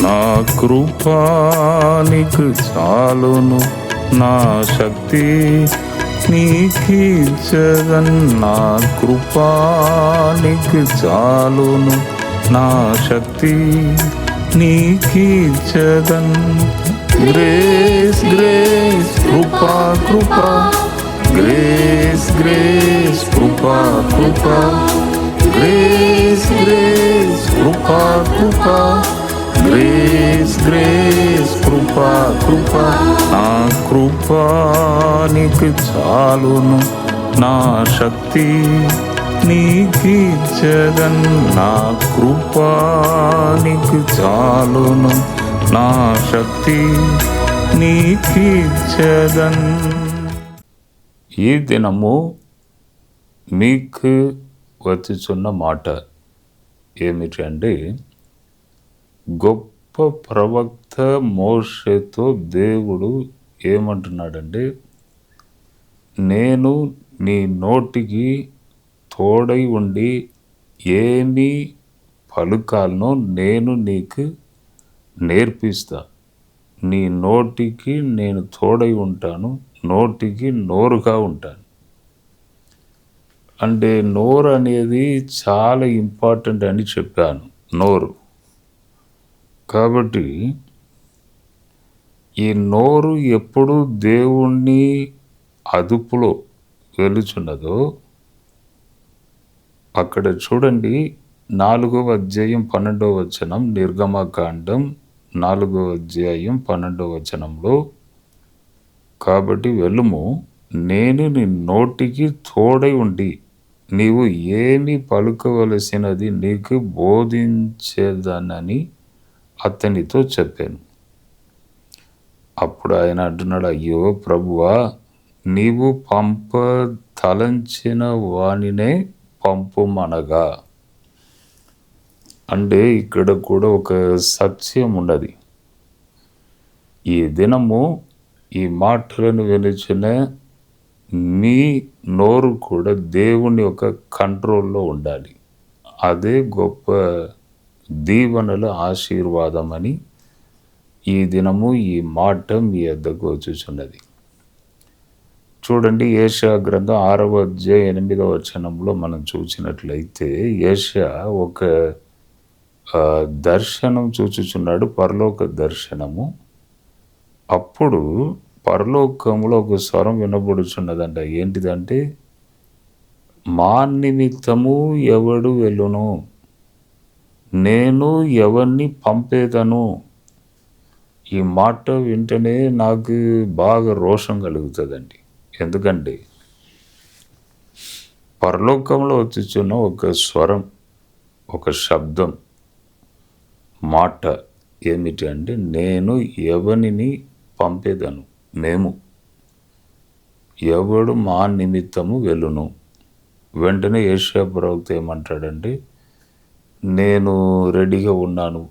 నా కృపానికి చాలును, నా శక్తి నీకిచ్చదన్. నా కృపానికి చాలును, నా శక్తి నీకిచ్చదన్. గ్రేస్ గ్రేస్ కృపా కృపా, గ్రేస్ గ్రేస్ కృపా కృపా, గ్రేస్ గ్రేస్ కృపా కృపా, గ్రేస్ గ్రేస్ కృపా కృపా. నా కృపానికి చాలును, నా శక్తి నీకిచ్చదన్. నా కృపానికి చాలును, నా శక్తి నీకిచ్చదన్. ఈ దినము మీకు వచ్చుచున్న మాట ఏమిటి అంటే, గొప్ప ప్రవక్త మోషేతో దేవుడు ఏమంటున్నాడంటే, నేను నీ నోటికి తోడై ఉండి ఏమి పలుకాలనో నేను నీకు నేర్పిస్తా. నీ నోటికి నేను తోడై ఉంటాను, నోటికి నోరుగా ఉంటాను. అంటే నోరు అనేది చాలా ఇంపార్టెంట్ అని చెప్పాను, నోరు. కాబట్టి ఈ నోరు ఎప్పుడు దేవుణ్ణి అదుపులో వెలుచున్నదో, అక్కడ చూడండి 4వ అధ్యాయం 12వ వచనం, నిర్గమకాండం 4వ అధ్యాయం 12వ వచనంలో, కాబట్టి వెళ్ళుము, నేను నీ నోటికి తోడై ఉండి నీవు ఏమి పలుకవలసినది నీకు బోధించేదానని అతనితో చెప్పాను. అప్పుడు ఆయన అంటున్నాడు, అయ్యో ప్రభువా, నీవు తలంచిన వానినే పంపుమనగా. అంటే ఇక్కడ కూడా ఒక సత్యం ఉన్నది. ఈ దినము ఈ మాటలను వినిచిన మీ నోరు కూడా దేవుని యొక్క కంట్రోల్లో ఉండాలి. అదే గొప్ప దీవెనల ఆశీర్వాదం అని ఈ దినము ఈ మాట మీ వద్దకు వచ్చుచున్నది. చూడండి, యెషయా గ్రంథం 6వ అధ్యాయం 8వ వచనంలో మనం చూసినట్లయితే, యెషయా ఒక దర్శనం చూచుచున్నాడు, పరలోక దర్శనము. అప్పుడు పరలోకంలో ఒక స్వరం వినబడుచున్నదంట. ఏంటిదంటే, మా నిమిత్తము ఎవడు వెళ్ళును, నేను ఎవరిని పంపేదను. ఈ మాట వింటేనే నాకు బాగా రోషం కలుగుతుందండి. ఎందుకంటే పరలోకంలో వచ్చుచున్న ఒక స్వరం, ఒక శబ్దం, మాట ఏమిటి అంటే, నేను ఎవరిని పంపేదను, మేము ఎవడు మా నిమిత్తము వెళ్ళును. వెంటనే యెషయా ప్రవక్త ఏమంటాడంటే, నేను రెడీగా ఉన్నాను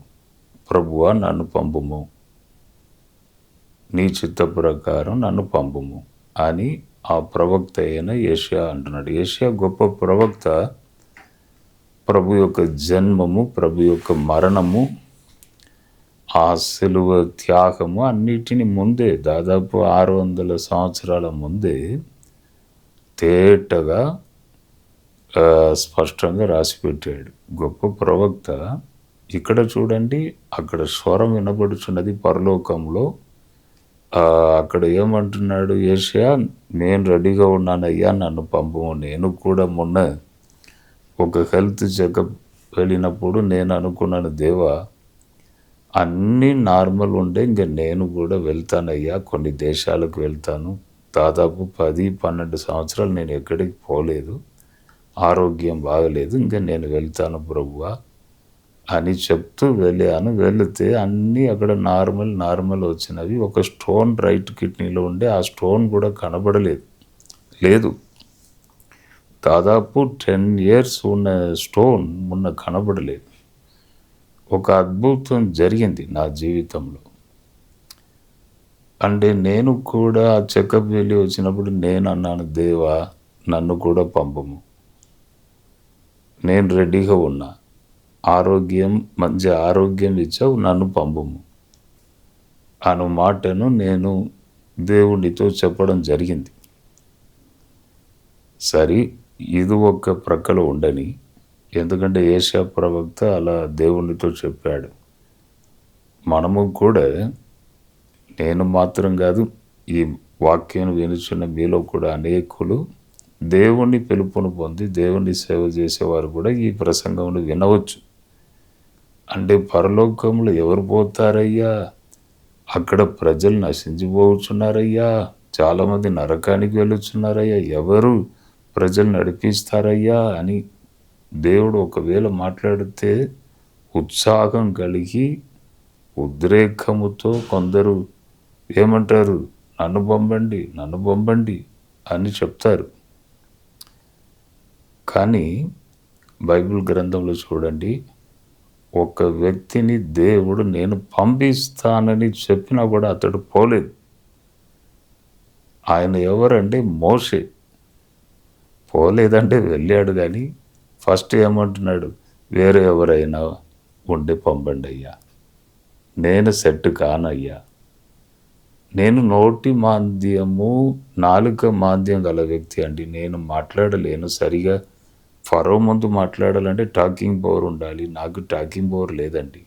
ప్రభువా, నన్ను పంపుము, నీ చిత్త ప్రకారం నన్ను పంపుము అని ఆ ప్రవక్త అయిన యెషయా అంటున్నాడు. యెషయా గొప్ప ప్రవక్త. ప్రభు యొక్క జన్మము, ప్రభు యొక్క మరణము, ఆ సిలువ త్యాగము అన్నిటిని ముందే, దాదాపు 600 సంవత్సరాల ముందే తేటగా స్పష్టంగా రాసిపెట్టాడు. గొప్ప ప్రవక్త. ఇక్కడ చూడండి, అక్కడ స్వరం వినబడుచున్నది పరలోకంలో. అక్కడ ఏమంటున్నాడు యెషయా, నేను రెడీగా ఉన్నానయ్యా, నన్ను పంపము. నేను కూడా మొన్న ఒక హెల్త్ చెకప్ వెళ్ళినప్పుడు నేను అనుకున్నాను, దేవా అన్నీ నార్మల్ ఉండే, ఇంకా నేను కూడా వెళ్తానయ్యా, కొన్ని దేశాలకు వెళ్తాను. దాదాపు 10-12 సంవత్సరాలు నేను ఎక్కడికి పోలేదు, ఆరోగ్యం బాగలేదు, ఇంకా నేను వెళ్తాను ప్రభువా అని చెప్తూ వెళ్ళాను. వెళితే అన్నీ అక్కడ నార్మల్ వచ్చినవి. ఒక స్టోన్ రైట్ కిడ్నీలో ఉండే, ఆ స్టోన్ కూడా లేదు. దాదాపు 10 years ఉన్న స్టోన్ మొన్న కనబడలేదు. ఒక అద్భుతం జరిగింది నా జీవితంలో. అంటే నేను కూడా ఆ చెకప్ వెళ్ళి వచ్చినప్పుడు నేను అన్నాను, దేవా నన్ను కూడా పంపము, నేను రెడీగా ఉన్నా, మంచి ఆరోగ్యం ఇచ్చావు, నన్ను పంపుము అను మాటను నేను దేవునితో చెప్పడం జరిగింది. సరే, ఇది ఒక ప్రక్కలో ఉండని, ఎందుకంటే యేషయా ప్రవక్త అలా దేవునితో చెప్పాడు. మనము కూడా, నేను మాత్రం కాదు, ఈ వాక్యం వినుచున్న మీలో కూడా అనేకులు దేవుని పిలుపును పొంది దేవుని సేవ చేసేవారు కూడా ఈ ప్రసంగమును వినవచ్చు. అంటే పరలోకంలో ఎవరు పోతారయ్యా, అక్కడ ప్రజలు నశించిపోతున్నారయ్యా, చాలామంది నరకానికి వెళ్ళుచున్నారయ్యా, ఎవరు ప్రజలు నడిపిస్తారయ్యా అని దేవుడు ఒకవేళ మాట్లాడితే ఉత్సాహం కలిగి ఉద్రేకముతో కొందరు ఏమంటారు, నన్ను పంపండి అని చెప్తారు. కానీ బైబిల్ గ్రంథంలో చూడండి, ఒక వ్యక్తిని దేవుడు నేను పంపిస్తానని చెప్పినా కూడా అతడు పోలేదు. ఆయన ఎవరంటే మోషే. పోలేదంటే వెళ్ళాడు, కానీ ఫస్ట్ ఏమంటున్నాడు, వేరే ఎవరైనా ఉండి పంపండి అయ్యా, నేను సెట్ కానయ్యా, నేను నోటి మాంద్యము నాలుక మాంద్యం గల వ్యక్తి అండి, నేను మాట్లాడలేను సరిగా. ఫరో ముందు మాట్లాడాలంటే టాకింగ్ పవర్ ఉండాలి, నాకు టాకింగ్ పవర్ లేదండి,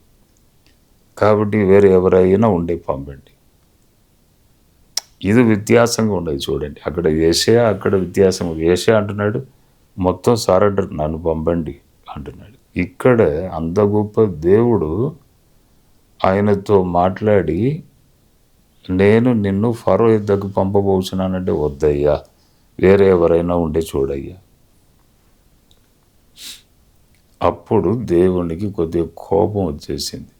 కాబట్టి వేరే ఎవరైనా ఉండే పంపండి. ఇది వ్యత్యాసంగా ఉండదు చూడండి. అక్కడ యేషయా, అక్కడ వ్యత్యాసం. యేషయా అంటున్నాడు మొత్తం సరెండర్, నన్ను పంపండి అంటున్నాడు. ఇక్కడ అంత గొప్ప దేవుడు ఆయనతో మాట్లాడి, నేను నిన్ను ఫరో యుద్ధకు పంపబోచున్నానంటే వద్దయ్యా, వేరే ఎవరైనా ఉండే చూడయ్యా. అప్పుడు దేవునికి కొద్దిగా కోపం వచ్చేసింది.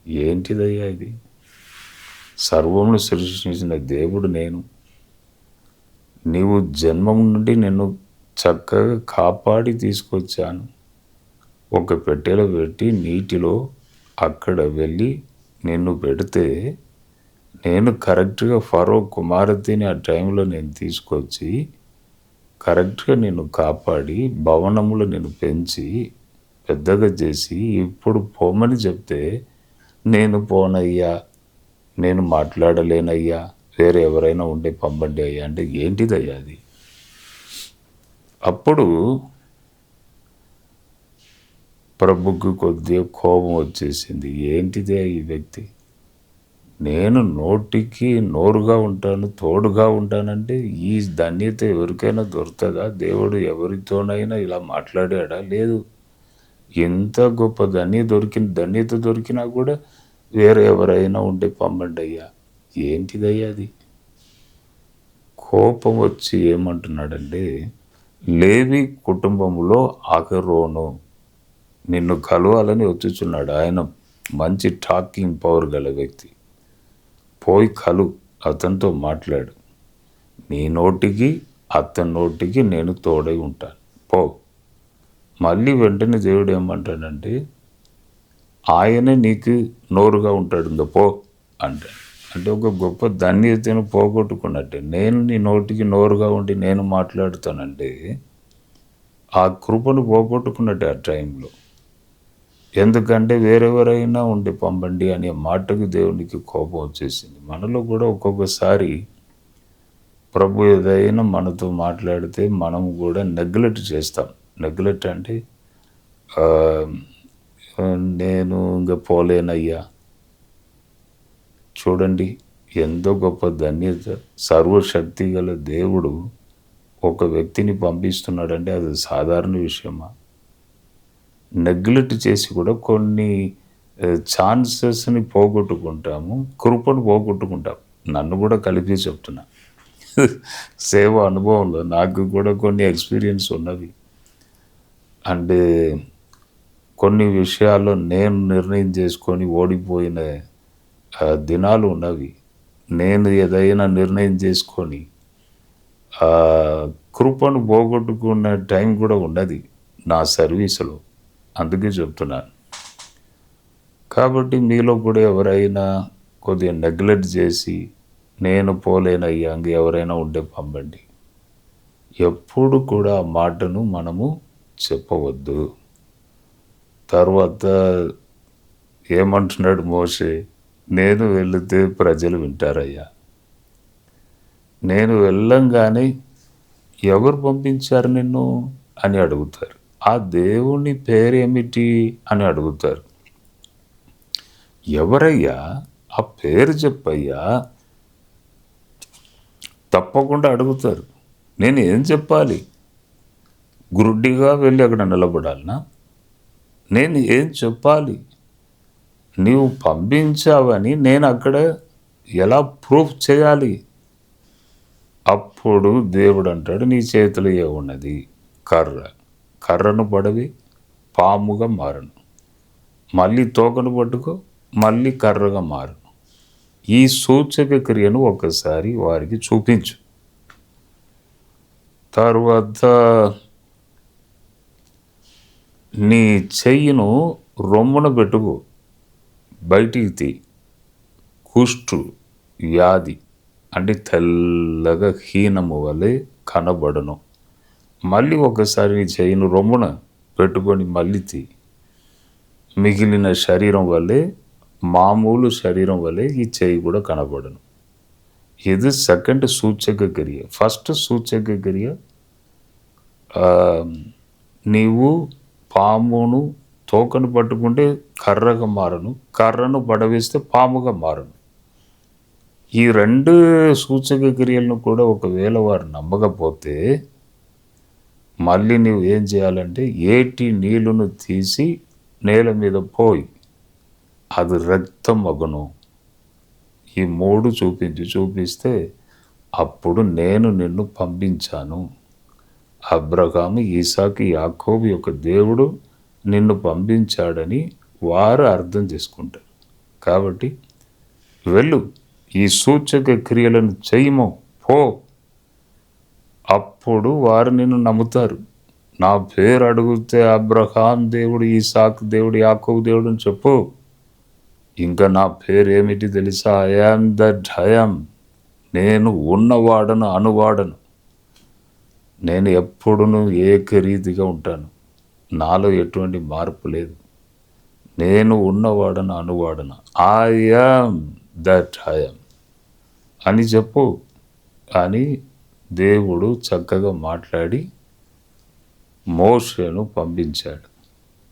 ఏంటిదయ్యా ఇది, సర్వమును సృష్టించిన దేవుడు నేను, నీవు జన్మం నుండి నిన్ను చక్కగా కాపాడి తీసుకొచ్చాను, ఒక పెట్టెలో పెట్టి నీటిలో అక్కడ వెళ్ళి నిన్ను పెడితే, నేను కరెక్ట్గా ఫరో కుమార్తెని ఆ టైంలో నేను తీసుకొచ్చి కరెక్ట్గా నిన్ను కాపాడి భవనములు నిన్ను పెంచి పెద్దగా చేసి ఇప్పుడు పోమని చెప్తే, నేను పోనయ్యా, నేను మాట్లాడలేనయ్యా, వేరే ఎవరైనా ఉండే పంపండి అయ్యా అంటే ఏంటిదయ్యా అది? అప్పుడు ప్రభుకు కొద్దిగా కోపం వచ్చేసింది. ఏంటిదే ఈ వ్యక్తి, నేను నోటికి నోరుగా ఉంటాను, తోడుగా ఉంటానంటే ఈ ధన్యత ఎవరికైనా దొరుకుతుందా? దేవుడు ఎవరితోనైనా ఇలా మాట్లాడాడా? లేదు. ఎంత గొప్ప ధన్యత దొరికినా కూడా వేరే ఎవరైనా ఉంటే పంపండి అయ్యా, ఏంటిదయ్యా అది? కోపం వచ్చి ఏమంటున్నాడంటే, లేవి కుటుంబంలో అహరోను నిన్ను కలవాలని వచ్చుచున్నాడు. ఆయన మంచి టాకింగ్ పవర్ గల వ్యక్తి, పోయి అతనితో మాట్లాడు, నీ నోటికి అతని నోటికి నేను తోడై ఉంటాను, పో. మళ్ళీ వెంటనే దేవుడు ఏమంటాడంటే, ఆయనే నీకు నోరుగా ఉంటాడు, ఇంకా పో అంటాడు. అంటే ఒక గొప్ప ధన్యతను పోగొట్టుకున్నట్టే. నేను నీ నోటికి నోరుగా ఉండి నేను మాట్లాడుతానంటే ఆ కృపను పోగొట్టుకున్నట్టే ఆ టైంలో. ఎందుకంటే వేరెవరైనా ఉండి పంపండి అనే మాటకు దేవునికి కోపం వచ్చేసింది. మనలో కూడా ఒక్కొక్కసారి ప్రభు ఏదైనా మనతో మాట్లాడితే మనం కూడా నెగ్లెక్ట్ చేస్తాం. నెగ్లెక్ట్ అంటే నేను ఇంకా పోలేనయ్యా. చూడండి ఎంతో గొప్ప ధన్యత. సర్వశక్తి గల దేవుడు ఒక వ్యక్తిని పంపిస్తున్నాడంటే అది సాధారణ విషయమా? నెగ్లెక్ట్ చేసి కూడా కొన్ని ఛాన్సెస్ని పోగొట్టుకుంటాము, కృపను పోగొట్టుకుంటాం. నన్ను కూడా కలిపి చెప్తున్నా, సేవ అనుభవంలో నాకు కూడా కొన్ని ఎక్స్పీరియన్స్ ఉన్నవి. అంటే కొన్ని విషయాల్లో నేను నిర్ణయం చేసుకొని ఓడిపోయిన దినాలు ఉన్నవి. నేను ఏదైనా నిర్ణయం చేసుకొని కృపను పోగొట్టుకున్న టైం కూడా ఉన్నది నా సర్వీసులో. అందుకే చెప్తున్నాను. కాబట్టి మీలో కూడా ఎవరైనా కొద్దిగా నెగ్లెక్ట్ చేసి నేను పోలేనయ్యా, ఇంక ఎవరైనా ఉంటే పంపండి, ఎప్పుడు కూడా ఆ మాటను మనము చెప్పవద్దు. తర్వాత ఏమంటున్నాడు మోషే, నేను వెళితే ప్రజలు వింటారయ్యా, నేను వెళ్ళంగానే ఎవరు పంపించారు నిన్ను అని అడుగుతారు. ఆ దేవుని పేరేమిటి అని అడుగుతారు. ఎవరయ్యా, ఆ పేరు చెప్పయ్యా, తప్పకుండా అడుగుతారు. నేను ఏం చెప్పాలి? గురుడ్డిగా వెళ్ళి అక్కడ నిలబడాలనా? నేను ఏం చెప్పాలి? నీవు పంపించావని నేను అక్కడ ఎలా ప్రూఫ్ చేయాలి? అప్పుడు దేవుడు అంటాడు, నీ చేతిలో ఏమున్నది? కర్ర. కర్రను పడవి పాముగా మారును, మళ్ళీ తోకను పట్టుకో మళ్ళీ కర్రగా మారు. ఈ సూచక క్రియను ఒకసారి వారికి చూపించు. తరువాత నీ చెయ్యిను రొమ్మున పెట్టుకో, బయటికి తీ. కుష్టు వ్యాధి అంటే తెల్లగా హీనము వలె కనబడను. మళ్ళీ ఒకసారి నీ చెయ్యిను రొమ్మున పెట్టుకొని మళ్ళీ తీ. మిగిలిన శరీరం వల్లే, మామూలు శరీరం వల్లే ఈ చెయ్యి కూడా కనబడను. ఇది సెకండ్ సూచక క్రియ. ఫస్ట్ సూచక క్రియ, నీవు పామును తోకను పట్టుకుంటే కర్రగా మారను, కర్రను పడవేస్తే పాముగా మారను. ఈ రెండు సూచక క్రియలను కూడా ఒకవేళ వారు నమ్మకపోతే మళ్ళీ నీవు ఏం చేయాలంటే ఏటి నీళ్లను తీసి నేల మీద పోయి అది రక్తం మగును. ఈ మూడు చూపిస్తే అప్పుడు నేను నిన్ను పంపించాను. అబ్రహాము, ఇసాకు, యాకోబు యొక్క దేవుడు నిన్ను పంపించాడని వారు అర్థం చేసుకుంటారు. కాబట్టి వెళ్ళు, ఈ సూచక క్రియలను చేయము, పో. అప్పుడు వారు నిన్ను నమ్ముతారు. నా పేరు అడిగితే అబ్రహాం దేవుడు, ఇసాకు దేవుడు, యాకోబు దేవుడు అని చెప్పు. ఇంకా నా పేరు ఏమిటి తెలుసా? I am that I am. నేను ఉన్నవాడను, అనువాడను. నేను ఎప్పుడును ఏకరీతిగా ఉంటాను. నాలో ఎటువంటి మార్పు లేదు. నేను ఉన్నవాడను, అనువాడను. ఐఆమ్ దట్ ఐఆమ్ అని చెప్పు అని దేవుడు చక్కగా మాట్లాడి మోషేను పంపించాడు.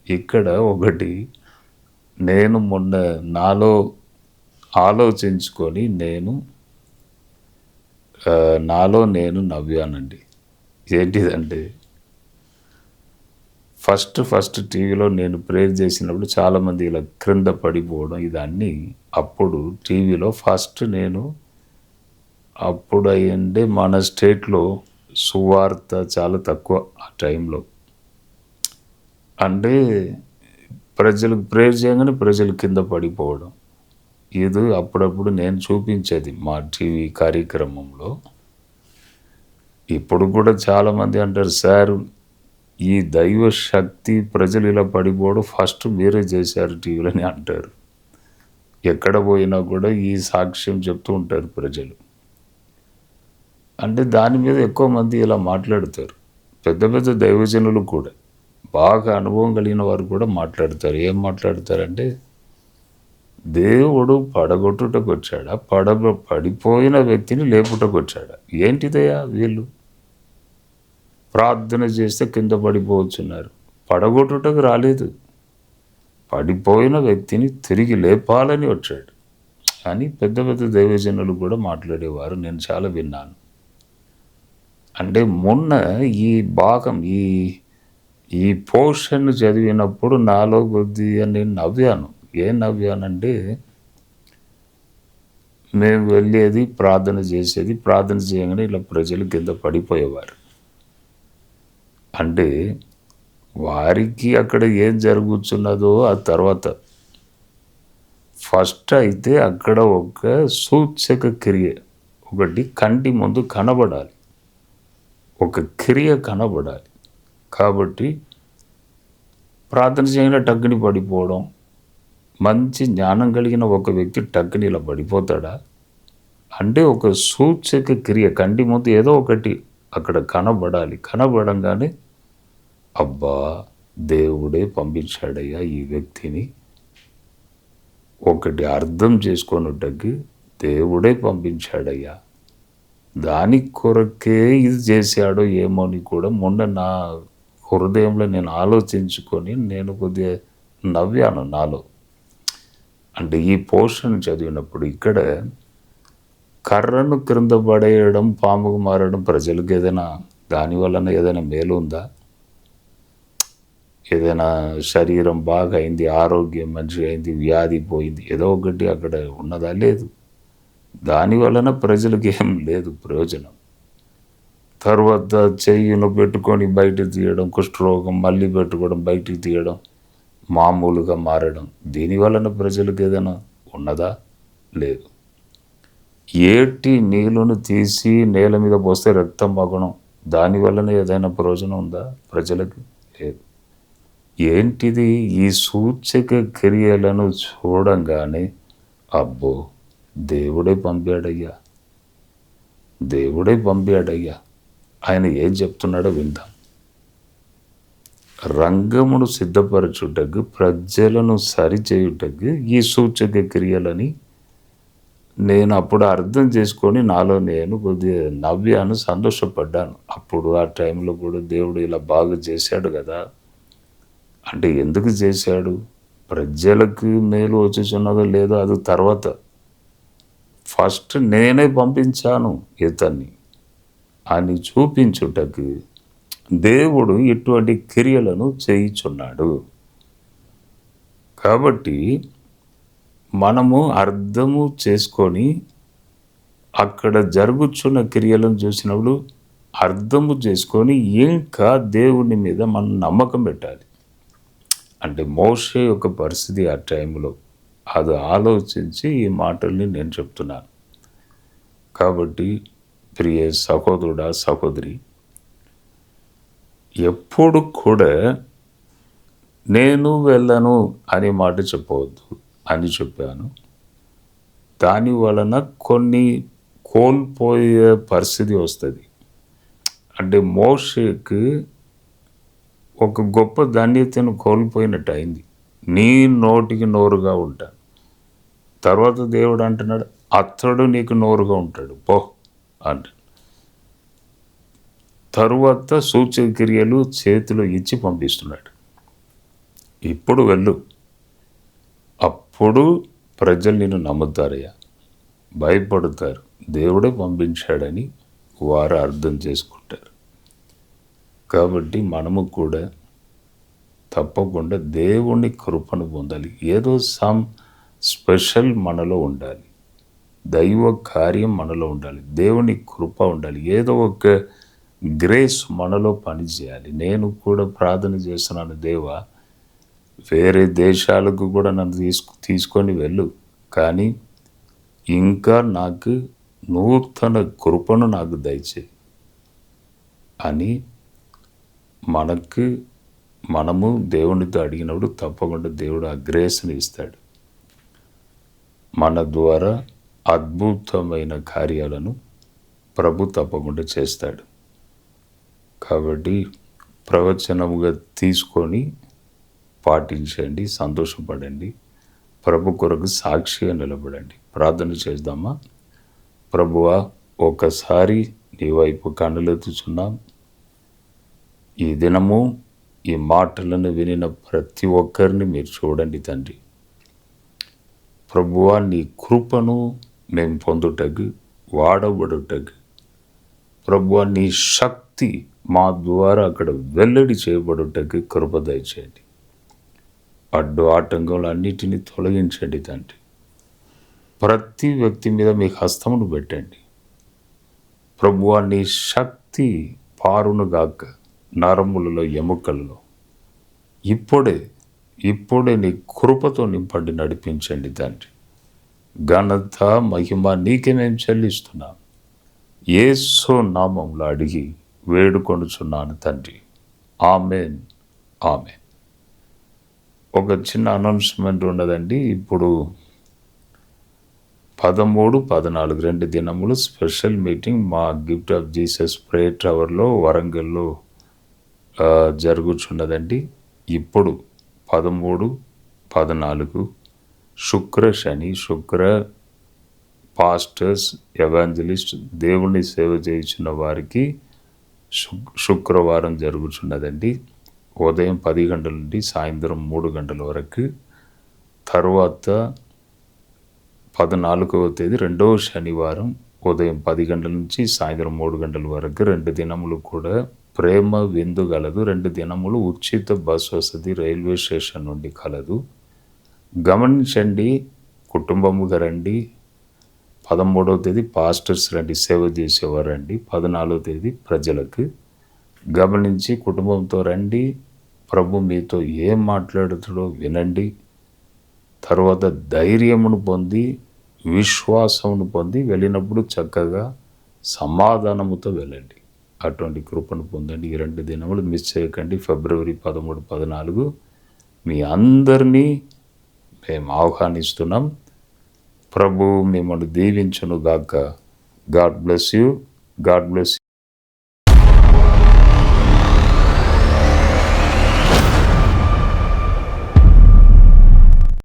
ఇక్కడ ఒకటి నేను మొన్న నాలో ఆలోచించుకొని నాలో నేను నవ్వానండి. ఏంటిదంటే, ఫస్ట్ టీవీలో నేను ప్రేర్ చేసినప్పుడు చాలామంది ఇలా క్రింద పడిపోవడం ఇదన్నీ అప్పుడు టీవీలో ఫస్ట్ నేను అప్పుడు అయ్యండే మన స్టేట్లో సువార్త చాలా తక్కువ ఆ టైంలో. అంటే ప్రజలకు ప్రేర్ చేయగానే ప్రజలు కింద పడిపోవడం, ఇది అప్పుడప్పుడు నేను చూపించేది మా టీవీ కార్యక్రమంలో. ఇప్పుడు కూడా చాలామంది అంటారు, సార్ ఈ దైవ శక్తి ప్రజలు ఇలా పడిపోవడం ఫస్ట్ మీరే చేశారు టీవీలో అని అంటారు. ఎక్కడ పోయినా కూడా ఈ సాక్ష్యం చెప్తూ ఉంటారు ప్రజలు. అంటే దాని మీద ఎక్కువ మంది ఇలా మాట్లాడతారు. పెద్ద పెద్ద దైవజనులు కూడా, బాగా అనుభవం కలిగిన వారు కూడా మాట్లాడతారు. ఏం మాట్లాడతారంటే, దేవుడు పడగొట్టుటకు వచ్చాడా, పడిపోయిన వ్యక్తిని లేపుటకు వచ్చాడా? ఏంటిదయ్యా వీళ్ళు? ప్రార్థన చేస్తే కింద పడిపోవచ్చున్నారు. పడగొట్టుటకు రాలేదు, పడిపోయిన వ్యక్తిని తిరిగి లేపాలని వచ్చాడు అని పెద్ద పెద్ద దైవజనులు కూడా మాట్లాడేవారు. నేను చాలా విన్నాను. అంటే మొన్న ఈ భాగం ఈ పోర్షన్ చదివినప్పుడు నాలో కొద్దిగా నేను నవ్వాను. ఏం నవ్వానంటే, మేము వెళ్ళేది ప్రార్థన చేసేది, ప్రార్థన చేయగానే ఇలా ప్రజలు కింద పడిపోయేవారు. అంటే వారికి అక్కడ ఏం జరుగుతున్నదో ఆ తర్వాత. ఫస్ట్ అయితే అక్కడ ఒక సూచక క్రియ ఒకటి కంటి ముందు కనబడాలి, ఒక క్రియ కనబడాలి. కాబట్టి ప్రార్థన చేయగానే టక్కుని పడిపోవడం, మంచి జ్ఞానం కలిగిన ఒక వ్యక్తి టక్కుని ఇలా పడిపోతాడా? అంటే ఒక సూచక క్రియ కంటి ముందు ఏదో ఒకటి అక్కడ కనబడాలి. కనబడంగానే అబ్బా దేవుడే పంపించాడయ్యా ఈ వ్యక్తిని. ఒకటి అర్థం చేసుకొనుటకు దేవుడే పంపించాడయ్యా. దాని కొరకే ఇది చేశాడో ఏమో అని కూడా మొన్న నా హృదయంలో నేను ఆలోచించుకొని నేను కొద్దిగా నవ్వాను నాలో. అంటే ఈ పోర్షన్ చదివినప్పుడు ఇక్కడ కర్రను క్రింద పడేయడం, పాముకు మారడం ప్రజలకు ఏదైనా దాని వలన ఏదైనా మేలు ఉందా? ఏదైనా శరీరం బాగా అయింది, ఆరోగ్యం మంచిగా అయింది, వ్యాధి పోయింది, ఏదో ఒకటి అక్కడ ఉన్నదా? లేదు. దాని వలన ప్రజలకు ఏం లేదు ప్రయోజనం. తర్వాత చెయ్యిను పెట్టుకొని బయటికి తీయడం, కుష్ఠరోగం మళ్ళీ పెట్టుకోవడం, బయటికి తీయడం, మామూలుగా మారడం, దీని వలన ప్రజలకు ఏదైనా ఉన్నదా? లేదు. ఏటి నీళ్ళను తీసి నేల మీద పోస్తే రక్తం మగడం, దాని వలన ఏదైనా ప్రయోజనం ఉందా ప్రజలకు? లేదు. ఏంటిది? ఈ సూచక క్రియలను చూడంగానే అబ్బో దేవుడే పంపాడయ్యా, దేవుడే పంపాడయ్యా. ఆయన ఏం చెప్తున్నాడో విందాం. రంగమును సిద్ధపరచుటకు, ప్రజలను సరిచేయుటకు ఈ సూచక క్రియలని నేను అప్పుడు అర్థం చేసుకొని నాలో నేను కొద్దిగా నవ్వాను, సంతోషపడ్డాను. అప్పుడు ఆ టైంలో కూడా దేవుడు ఇలా బాగా చేశాడు కదా. అంటే ఎందుకు చేశాడు? ప్రజలకు మేలు వచ్చుచున్నదో లేదో అది తర్వాత. ఫస్ట్ నేనే పంపించాను ఇతన్ని అని చూపించుటకు దేవుడు ఇటువంటి క్రియలను చేయుచున్నాడు. కాబట్టి మనము అర్థము చేసుకొని అక్కడ జరుగుచున్న క్రియలను చూసినప్పుడు అర్థము చేసుకొని ఇంకా దేవుని మీద మనం నమ్మకం పెట్టాలి. అంటే మోషే యొక్క పరిస్థితి ఆ టైంలో అది ఆలోచించి ఈ మాటల్ని నేను చెప్తున్నాను. కాబట్టి ప్రియ సహోదరుడా, సహోదరి, ఎప్పుడు కూడా నేను వెళ్ళను అనే మాట చెప్పవద్దు అని చెప్పాను. దాని వలన కొన్ని కోల్పోయే పరిస్థితి వస్తుంది. అంటే మోషేకి ఒక గొప్ప ధన్యతను కోల్పోయినట్టు అయింది. నీ నోటికి నోరుగా ఉంటాను. తర్వాత దేవుడు అంటున్నాడు, అతడు నీకు నోరుగా ఉంటాడు పో అంటాడు. తరువాత సూచక క్రియలు చేతిలో ఇచ్చి పంపిస్తున్నాడు. ఇప్పుడు వెళ్ళు, అప్పుడు ప్రజలు నిన్ను నమ్ముతారయ్యా, భయపడతారు, దేవుడే పంపించాడని వారు అర్థం చేసుకుంటారు. కాబట్టి మనము కూడా తప్పకుండా దేవుని కృపను పొందాలి. ఏదో సమ్ స్పెషల్ మనలో ఉండాలి, దైవ కార్యం మనలో ఉండాలి, దేవుని కృప ఉండాలి, ఏదో ఒక గ్రేస్ మనలో పనిచేయాలి. నేను కూడా ప్రార్థన చేస్తున్నాను, దేవా వేరే దేశాలకు కూడా నన్ను తీసుకొని వెళ్ళు, కానీ ఇంకా నాకు నూతన కృపను నాకు దయచేయి అని మనము దేవునితో అడిగినప్పుడు తప్పకుండా దేవుడు ఆ గ్రేస్ని ఇస్తాడు. మన ద్వారా అద్భుతమైన కార్యాలను ప్రభు తప్పకుండా చేస్తాడు. కాబట్టి ప్రవచనముగా తీసుకొని పాటించండి, సంతోషపడండి, ప్రభు కొరకు సాక్షిగా నిలబడండి. ప్రార్థన చేద్దామా? ప్రభువా, ఒకసారి నీ వైపు కన్నులెత్తుచున్నాం. ఈ దినము ఈ మాటలను వినిన ప్రతి ఒక్కరిని మీరు చూడండి తండ్రి. ప్రభువా, నీ కృపను మేము పొందుటకు, వాడబడుటకు, ప్రభువా నీ శక్తి మా ద్వారా అక్కడ వెల్లడి చేయబడుటకు కృప దయచేయండి. అడ్డు ఆటంకాలు అన్నిటినీ తొలగించండి తండ్రి. ప్రతి వ్యక్తి మీద మీ హస్తమును పెట్టండి. ప్రభువా, నీ శక్తి పారునుగాక నరములలో, ఎముకలలో. ఇప్పుడే నీ కృపతో నింపండి, నడిపించండి తండ్రి. ఘనత మహిమ నీకే మేము చెల్లిస్తున్నాం. యేసు నామములో అడిగి వేడుకొనుచున్నాను తండ్రి. Amen, amen. ఒక చిన్న అనౌన్స్మెంట్ ఉన్నదండి. ఇప్పుడు 13, 14 2 దినములు స్పెషల్ మీటింగ్ మా గిఫ్ట్ ఆఫ్ జీసస్ ప్రేయర్ టవర్లో వరంగల్లో జరుగుచున్నదండి. ఇప్పుడు 13, 14 శుక్ర పాస్టర్స్, ఎవాంజలిస్ట్, దేవుని సేవ చేయించిన వారికి శుక్రవారం జరుగుతున్నదండి. ఉదయం 10 గంటల నుండి సాయంత్రం 3 గంటల వరకు. తర్వాత 14వ తేదీ రెండవ శనివారం ఉదయం 10 గంటల నుంచి సాయంత్రం 3 గంటల వరకు 2 దినములు కూడా ప్రేమ విందు గలదు. 2 దినములు ఉచిత బస్ వసతి రైల్వే స్టేషన్ నుండి కలదు. గమనించండి, కుటుంబముగా రండి. 13వ తేదీ పాస్టర్స్ రండి, సేవ చేసేవారండి. 14వ తేదీ ప్రజలకు. గమనించి కుటుంబంతో రండి. ప్రభు మీతో ఏం మాట్లాడుతాడో వినండి. తర్వాత ధైర్యమును పొంది, విశ్వాసమును పొంది వెళ్ళినప్పుడు చక్కగా సమాధానముతో వెళ్ళండి. అటువంటి కృపను పొందండి. ఈ 2 దినములు మిస్ చేయకండి. ఫిబ్రవరి 13, 14 మీ అందరినీ మేము ఆహ్వానిస్తున్నాం. ప్రభు మిమ్మల్ని దీవించును గాక. God bless you. God bless you.